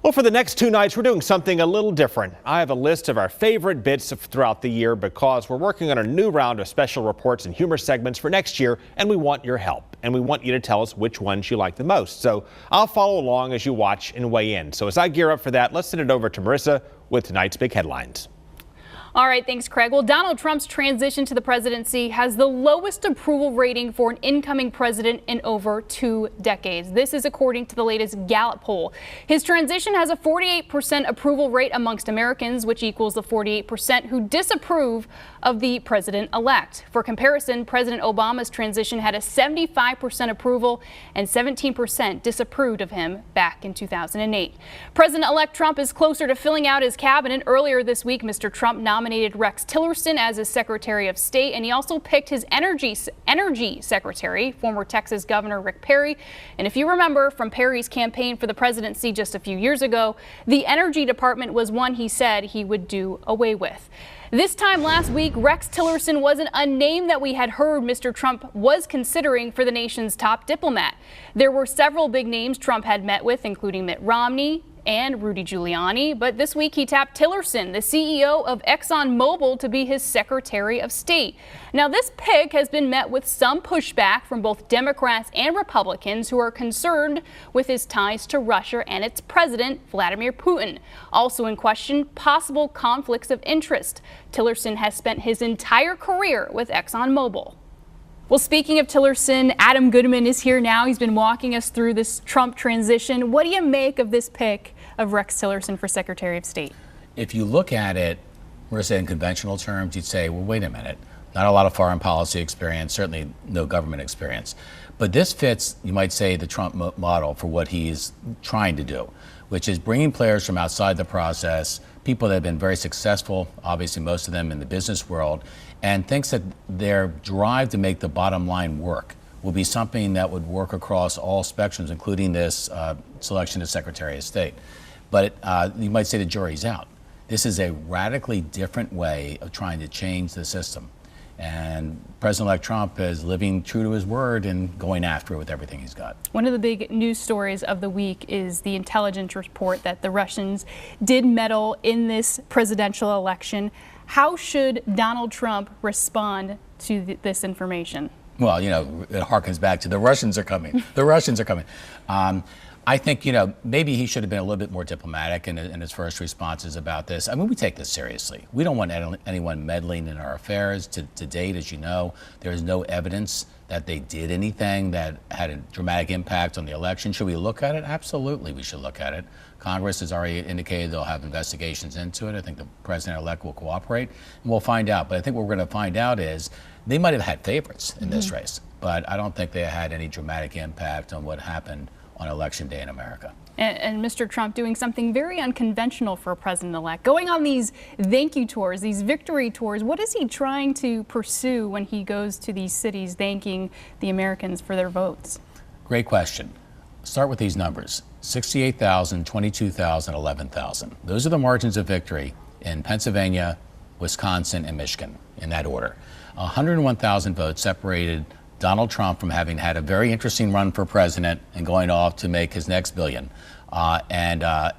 Well, for the next 2 nights, we're doing something a little different. I have a list of our favorite bits throughout the year because we're working on a new round of special reports and humor segments for next year, and we want your help. And we want you to tell us which ones you like the most. So I'll follow along as you watch and weigh in. So as I gear up for that, let's send it over to Marissa with tonight's big headlines. All right, thanks, Craig. Well, Donald Trump's transition to the presidency has the lowest approval rating for an incoming president in over 2 decades. This is according to the latest Gallup poll. His transition has a 48% approval rate amongst Americans, which equals the 48% who disapprove of the president-elect. For comparison, President Obama's transition had a 75% approval and 17% disapproved of him back in 2008. President-elect Trump is closer to filling out his cabinet. Earlier this week, Mr. Trump nominated Rex Tillerson as his Secretary of State, and he also picked his energy secretary, former Texas Governor Rick Perry. And if you remember from Perry's campaign for the presidency just a few years ago, the Energy Department was one he said he would do away with. This time last week, Rex Tillerson wasn't a name that we had heard Mr. Trump was considering for the nation's top diplomat. There were several big names Trump had met with, including Mitt Romney and Rudy Giuliani, but this week he tapped Tillerson, the CEO of ExxonMobil, to be his Secretary of State. Now, this pick has been met with some pushback from both Democrats and Republicans who are concerned with his ties to Russia and its president, Vladimir Putin. Also in question, possible conflicts of interest. Tillerson has spent his entire career with ExxonMobil. Well, speaking of Tillerson, Adam Goodman is here now. He's been walking us through this Trump transition. What do you make of this pick of Rex Tillerson for Secretary of State? If you look at it, Marissa, in conventional terms, you'd say, well, wait a minute. Not a lot of foreign policy experience, certainly no government experience. But this fits, you might say, the Trump model for what he's trying to do, which is bringing players from outside the process, people that have been very successful, obviously most of them in the business world, and thinks that their drive to make the bottom line work will be something that would work across all spectrums, including this selection of Secretary of State. But you might say the jury's out. This is a radically different way of trying to change the system. And President-elect Trump is living true to his word and going after it with everything he's got. One of the big news stories of the week is the intelligence report that the Russians did meddle in this presidential election. How should Donald Trump respond to this information? Well, you know, it harkens back to the Russians are coming. The Russians are coming. I think, you know, maybe he should have been a little bit more diplomatic in his first responses about this. I mean, we take this seriously. We don't want anyone meddling in our affairs. To date, as you know, there is no evidence that they did anything that had a dramatic impact on the election. Should we look at it? Absolutely, we should look at it. Congress has already indicated they'll have investigations into it. I think the president-elect will cooperate, and we'll find out. But I think what we're going to find out is they might have had favorites in this race, but I don't think they had any dramatic impact on what happened on Election Day in America. And Mr. Trump doing something very unconventional for a president-elect, going on these thank you tours, these victory tours. What is he trying to pursue when he goes to these cities thanking the Americans for their votes? Great question. Start with these numbers: 68,000, 22,000, 11,000. Those are the margins of victory in Pennsylvania, Wisconsin, and Michigan, in that order. 101,000 votes separated Donald Trump from having had a very interesting run for president and going off to make his next billion, and the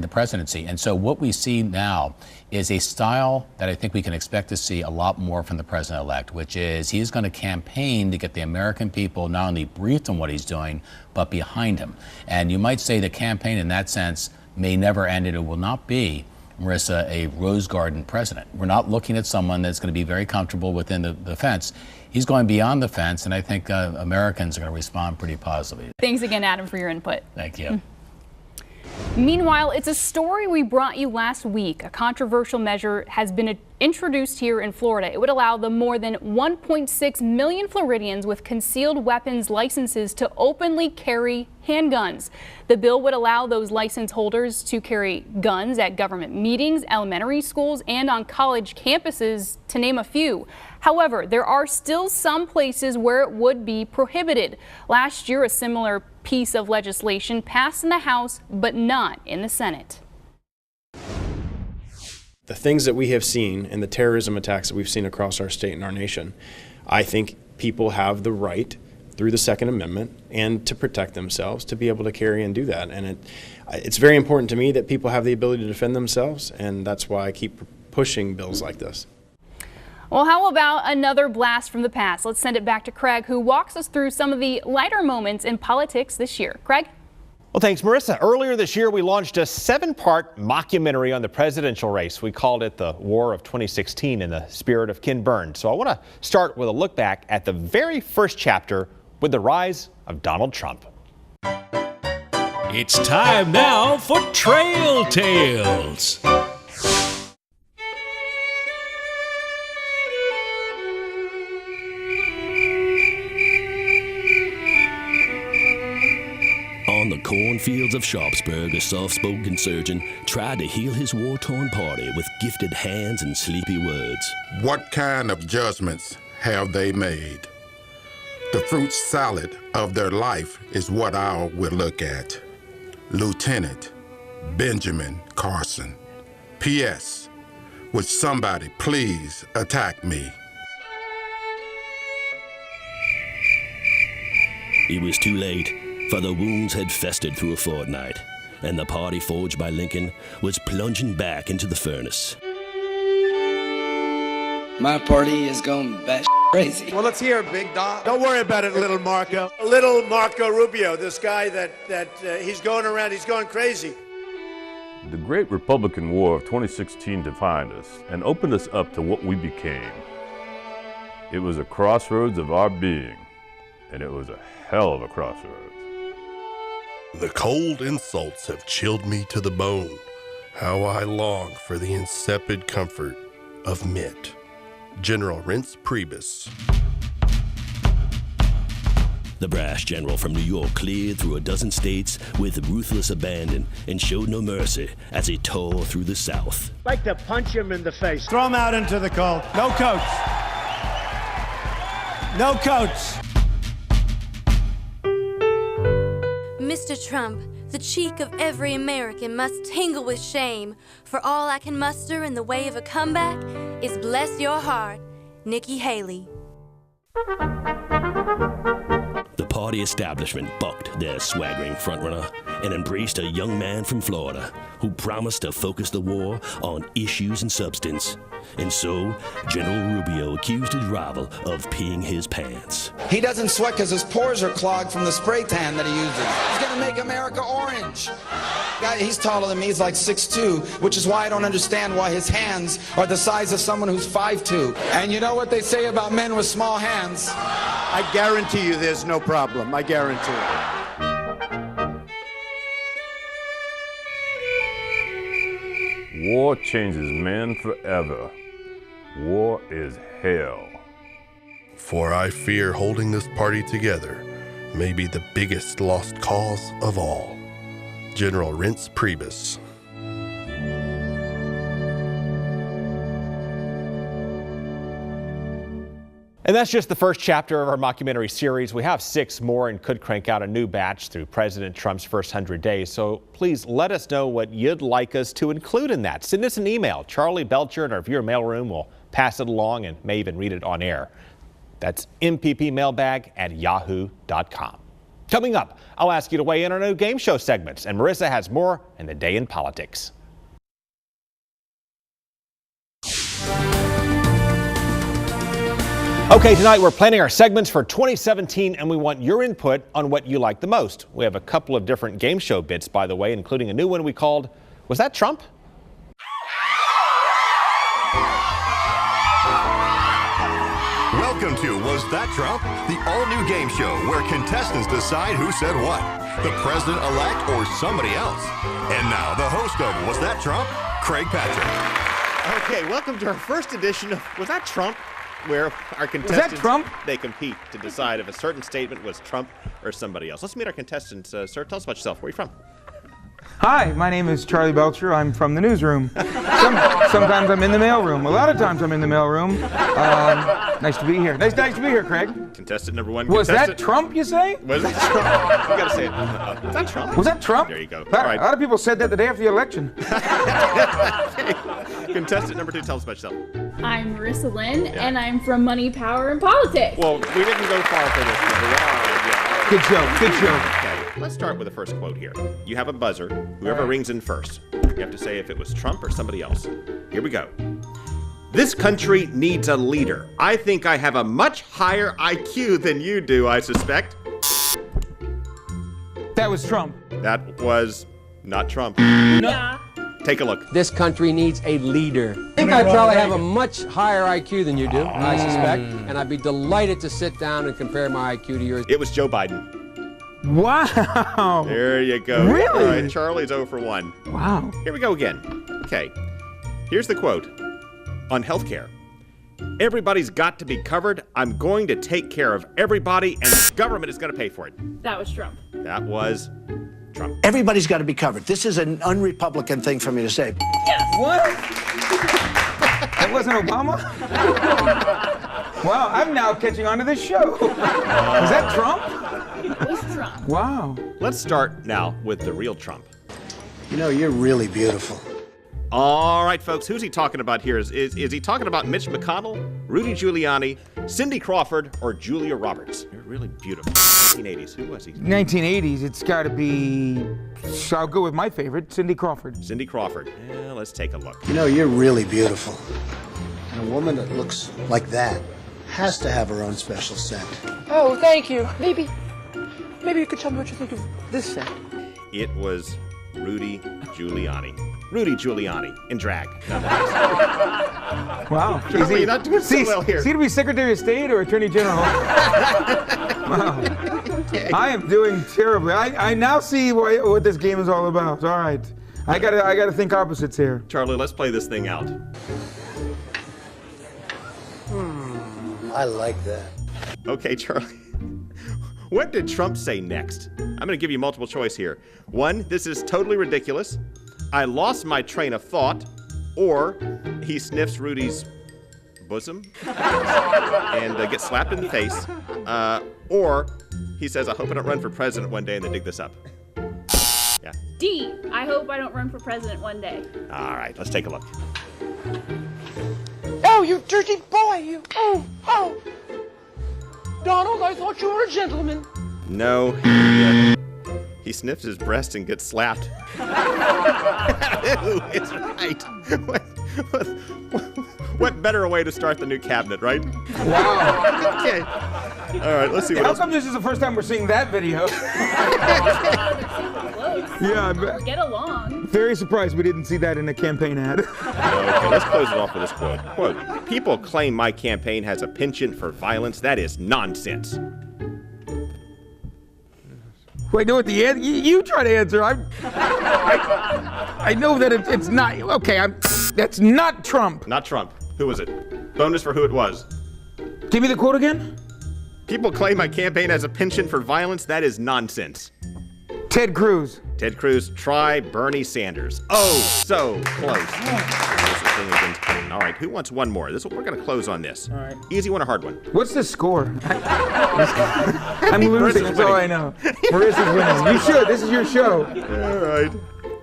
presidency. And so what we see now is a style that I think we can expect to see a lot more from the president-elect, which is he's going to campaign to get the American people not only briefed on what he's doing, but behind him. And you might say the campaign in that sense may never end, and it will not be, Marissa, a rose garden president. We're not looking at someone that's going to be very comfortable within the fence. He's going beyond the fence, and I think Americans are going to respond pretty positively. Thanks again, Adam, for your input. Thank you. Meanwhile, it's a story we brought you last week. A controversial measure has been introduced here in Florida. It would allow the more than 1.6 million Floridians with concealed weapons licenses to openly carry handguns. The bill would allow those license holders to carry guns at government meetings, elementary schools, and on college campuses, to name a few. However, there are still some places where it would be prohibited. Last year, a similar piece of legislation passed in the House, but not in the Senate. The things that we have seen and the terrorism attacks that we've seen across our state and our nation, I think people have the right through the Second Amendment and to protect themselves to be able to carry and do that. And it's very important to me that people have the ability to defend themselves, and that's why I keep pushing bills like this. Well, how about another blast from the past? Let's send it back to Craig, who walks us through some of the lighter moments in politics this year. Craig? Well, thanks, Marissa. Earlier this year, we launched a 7-part mockumentary on the presidential race. We called it The War of 2016 in the spirit of Ken Burns. So I want to start with a look back at the very first chapter with the rise of Donald Trump. It's time now for Trail Tales. On the cornfields of Sharpsburg, a soft-spoken surgeon tried to heal his war-torn party with gifted hands and sleepy words. What kind of judgments have they made? The fruit salad of their life is what I will look at. Lieutenant Benjamin Carson. P.S. Would somebody please attack me? It was too late, for the wounds had festered through a fortnight, and the party forged by Lincoln was plunging back into the furnace. My party is going batshit crazy. Well, let's hear it, Big Don. Don't worry about it, little Marco. Little Marco Rubio, this guy that he's going around, he's going crazy. The Great Republican War of 2016 defined us and opened us up to what we became. It was a crossroads of our being, and it was a hell of a crossroads. The cold insults have chilled me to the bone. How I long for the insipid comfort of mint. General Reince Priebus. The brash general from New York cleared through a dozen states with ruthless abandon and showed no mercy as he tore through the South. I'd like to punch him in the face. Throw him out into the cold. No coach. No coach. Mr. Trump, the cheek of every American must tingle with shame, for all I can muster in the way of a comeback is bless your heart, Nikki Haley. The party establishment bucked their swaggering frontrunner and embraced a young man from Florida who promised to focus the war on issues and substance. And so, General Rubio accused his rival of peeing his pants. He doesn't sweat because his pores are clogged from the spray tan that he uses. He's going to make America orange. Guy, he's taller than me. He's like 6'2", which is why I don't understand why his hands are the size of someone who's 5'2". And you know what they say about men with small hands? I guarantee you there's no problem. I guarantee it. War changes men forever. War is hell. For I fear holding this party together may be the biggest lost cause of all. General Reince Priebus. And that's just the first chapter of our mockumentary series. We have 6 more and could crank out a new batch through President Trump's first 100 days. So please let us know what you'd like us to include in that. Send us an email. Charlie Belcher in our viewer mailroom will pass it along and may even read it on air. That's mppmailbag@yahoo.com. Coming up, I'll ask you to weigh in on our new game show segments. And Marissa has more in the Day in Politics. Okay, tonight we're planning our segments for 2017, and we want your input on what you like the most. We have a couple of different game show bits, by the way, including a new one we called, Was That Trump? Welcome to Was That Trump? The all-new game show where contestants decide who said what. The president-elect or somebody else. And now, the host of Was That Trump? Craig Patrick. Okay, welcome to our first edition of Was That Trump? Where our contestants, they compete to decide if a certain statement was Trump or somebody else. Let's meet our contestants. Sir, tell us about yourself. Where are you from? Hi, my name is Charlie Belcher. I'm from the newsroom. Sometimes I'm in the mailroom. A lot of times I'm in the mailroom. Nice to be here. Nice to be here, Craig. Contestant number 1. Was that Trump, you say? Was that Trump? You gotta say it. Was that Trump? Was that Trump? There you go. A lot of people said that the day after the election. Contestant number 2, tell us about yourself. I'm Marissa Lynn, and I'm from Money, Power, and Politics. Well, we didn't go far for this one. We are Good show. Good show. Okay, let's start with the first quote here. You have a buzzer. Whoever rings in first. You have to say if it was Trump or somebody else. Here we go. This country needs a leader. I think I have a much higher IQ than you do, I suspect. That was Trump. That was not Trump. Yeah. Take a look. This country needs a leader. I think I probably have a much higher IQ than you do, I suspect, and I'd be delighted to sit down and compare my IQ to yours. It was Joe Biden. Wow. There you go. Really? All right, Charlie's 0 for 1. Wow. Here we go again. Okay, here's the quote on healthcare. Everybody's got to be covered. I'm going to take care of everybody, and the government is going to pay for it. That was Trump. That was Trump. Everybody's got to be covered. This is an un-Republican thing for me to say. Yes. What? That wasn't Obama? Wow, I'm now catching on to this show. Is that Trump? It was Trump. Wow. Let's start now with the real Trump. You know, you're really beautiful. All right, folks, who's he talking about here? Is he talking about Mitch McConnell, Rudy Giuliani, Cindy Crawford, or Julia Roberts? They're really beautiful. 1980s. Who was he? 1980s, it's got to be, I'll go with my favorite, Cindy Crawford. Cindy Crawford. Yeah, let's take a look. You know, you're really beautiful. And a woman that looks like that has to have her own special scent. Oh, thank you. Maybe you could tell me what you think of this scent. It was Rudy Giuliani. Rudy Giuliani in drag. Wow. Charlie, you're not doing so well here. Is he to be Secretary of State or Attorney General? Wow. I am doing terribly. I now see what this game is all about. All right. I gotta think opposites here. Charlie, let's play this thing out. I like that. Okay, Charlie. What did Trump say next? I'm going to give you multiple choice here. 1, this is totally ridiculous. I lost my train of thought. Or he sniffs Rudy's bosom and gets slapped in the face. Or he says, I hope I don't run for president one day, and then dig this up. Yeah. D, I hope I don't run for president one day. All right, let's take a look. Oh, you dirty boy, you. Oh. Donald, I thought you were a gentleman. No, he sniffs his breast and gets slapped. It's right. What better way to start the new cabinet, right? Wow. Okay. All right, let's see what How else. come this is the first time we're seeing that video? Yeah, I bet. Get along. Very surprised we didn't see that in a campaign ad. Okay, let's close it off with this quote. Quote, people claim my campaign has a penchant for violence. That is nonsense. Wait, no, at the end, you try to answer. I know that it's not. Okay, that's not Trump. Not Trump. Who was it? Bonus for who it was. Give me the quote again. People claim my campaign has a penchant for violence. That is nonsense. Ted Cruz. Ted Cruz, try Bernie Sanders. Oh, so close. All right, who wants one more? We're going to close on this. All right. Easy one or hard one? What's the score? I'm losing, that's all I know. Marissa's winning. You should. This is your show. All right.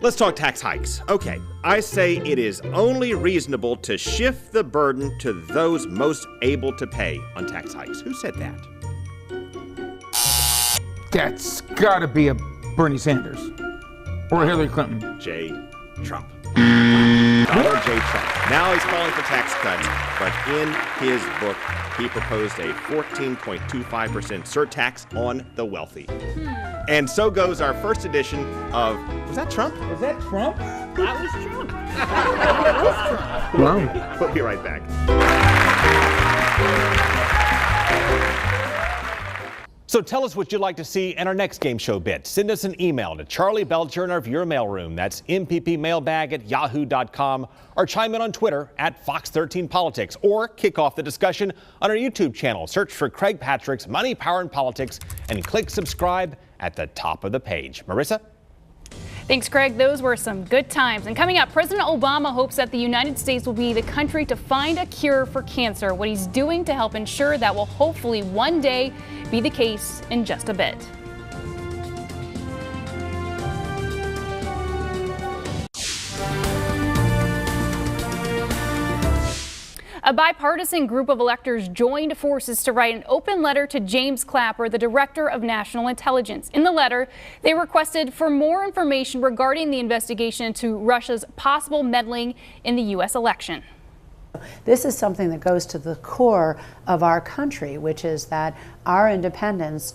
Let's talk tax hikes. Okay, I say it is only reasonable to shift the burden to those most able to pay on tax hikes. Who said that? That's gotta be a Bernie Sanders or Hillary Clinton. J. Trump. Donald J. Trump. Now he's calling for tax cuts, but in his book, he proposed a 14.25% surtax on the wealthy. And so goes our first edition of, was that Trump? Is that Trump? That was Trump. That was Trump. Wow. We'll be right back. So tell us what you'd like to see in our next game show bit. Send us an email to Charlie Belcher in our viewer mailroom. That's mppmailbag@yahoo.com, or chime in on Twitter @Fox13Politics, or kick off the discussion on our YouTube channel. Search for Craig Patrick's Money, Power, and Politics and click subscribe at the top of the page. Marissa? Thanks, Craig. Those were some good times. And coming up, President Obama hopes that the United States will be the country to find a cure for cancer. What he's doing to help ensure that will hopefully one day be the case in just a bit. A bipartisan group of electors joined forces to write an open letter to James Clapper, the Director of National Intelligence. In the letter, they requested for more information regarding the investigation into Russia's possible meddling in the U.S. election. This is something that goes to the core of our country, which is that our independence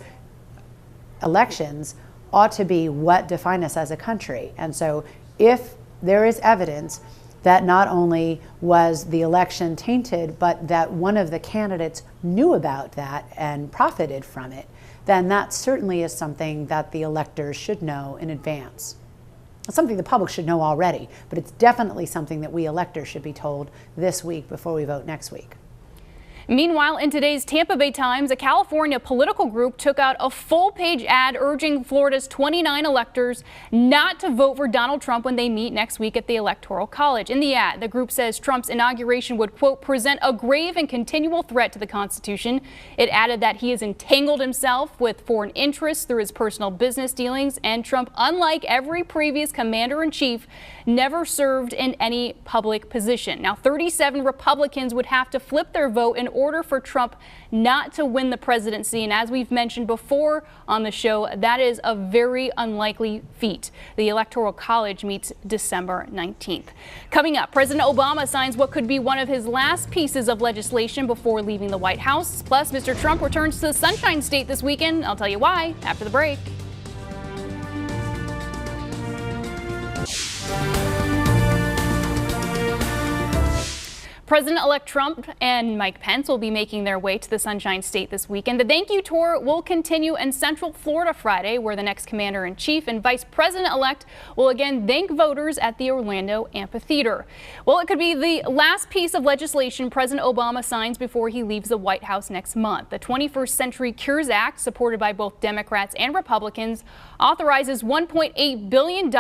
elections ought to be what define us as a country. And so if there is evidence that not only was the election tainted, but that one of the candidates knew about that and profited from it, then that certainly is something that the electors should know in advance. It's something the public should know already, but it's definitely something that we electors should be told this week before we vote next week. Meanwhile, in today's Tampa Bay Times, a California political group took out a full-page ad urging Florida's 29 electors not to vote for Donald Trump when they meet next week at the Electoral College. In the ad, the group says Trump's inauguration would, quote, present a grave and continual threat to the Constitution. It added that he has entangled himself with foreign interests through his personal business dealings, and Trump, unlike every previous commander-in-chief, never served in any public position. Now, 37 Republicans would have to flip their vote in order for Trump not to win the presidency. And as we've mentioned before on the show, that is a very unlikely feat. The Electoral College meets December 19th. Coming up, President Obama signs what could be one of his last pieces of legislation before leaving the White House. Plus, Mr. Trump returns to the Sunshine State this weekend. I'll tell you why after the break. President-elect Trump and Mike Pence will be making their way to the Sunshine State this weekend. The thank you tour will continue in Central Florida Friday, where the next commander-in-chief and vice president-elect will again thank voters at the Orlando Amphitheater. Well, it could be the last piece of legislation President Obama signs before he leaves the White House next month. The 21st Century Cures Act, supported by both Democrats and Republicans, authorizes $1.8 billion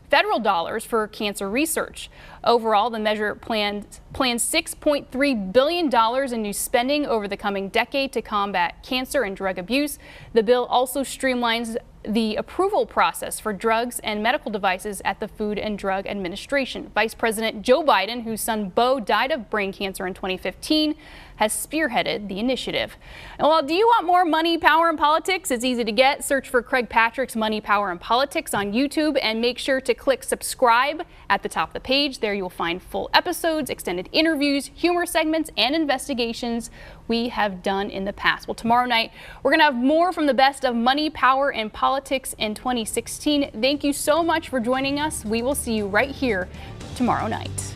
federal dollars for cancer research. Overall, the measure plans $6.3 billion in new spending over the coming decade to combat cancer and drug abuse. The bill also streamlines the approval process for drugs and medical devices at the Food and Drug Administration. Vice President Joe Biden, whose son Beau died of brain cancer in 2015, has spearheaded the initiative. Well, do you want more money, power, and politics? It's easy to get. Search for Craig Patrick's Money, Power, and Politics on YouTube and make sure to click subscribe at the top of the page. There you'll find full episodes, extended interviews, humor segments, and investigations we have done in the past. Well, tomorrow night, we're going to have more from the best of Money, Power, and Politics in 2016. Thank you so much for joining us. We will see you right here tomorrow night.